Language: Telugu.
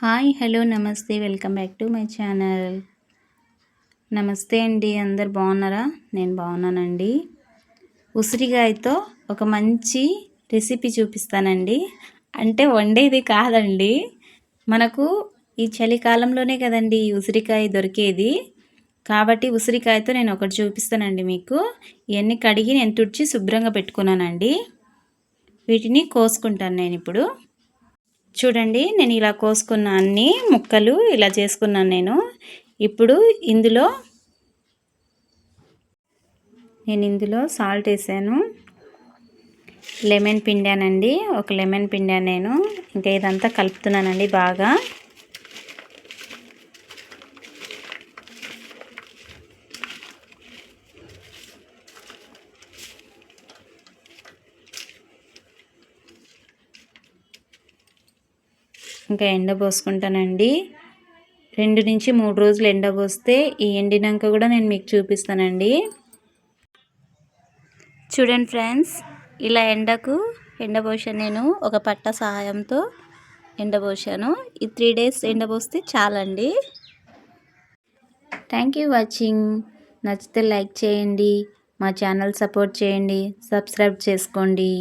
హాయ్ హలో నమస్తే welcome back to my channel. నమస్తే అండి, అందరు బాగున్నారా? నేను బాగున్నానండి. ఉసిరికాయతో ఒక మంచి రెసిపీ చూపిస్తానండి. అంటే వండేది కాదండి, మనకు ఈ చలికాలంలోనే కదండి ఈ ఉసిరికాయ దొరికేది. కాబట్టి ఉసిరికాయతో నేను ఒకటి చూపిస్తానండి మీకు. ఇవన్నీ కడిగి నేను తుడిచి శుభ్రంగా పెట్టుకున్నానండి. వీటిని కోసుకుంటాను నేను ఇప్పుడు. చూడండి, నేను ఇలా కోసుకున్న అన్ని ముక్కలు ఇలా చేసుకున్నాను నేను. ఇప్పుడు ఇందులో సాల్ట్ వేసాను, లెమన్ పిండానండి, ఒక లెమన్ పిండాను నేను. ఇంకా ఇదంతా కలుపుతున్నానండి బాగా. ఇంకా ఎండబోసుకుంటానండి. 2 నుంచి 3 రోజులు ఎండబోస్తే ఈ ఎండినాక కూడా నేను మీకు చూపిస్తానండి. చూడండి ఫ్రెండ్స్, ఇలా ఎండబోసాను నేను. ఒక పట్ట సహాయంతో ఎండబోసాను. ఈ 3 డేస్ ఎండబోస్తే చాలండి. Thank you watching. నచ్చితే లైక్ చేయండి, మా ఛానల్ సపోర్ట్ చేయండి, సబ్స్క్రైబ్ చేసుకోండి.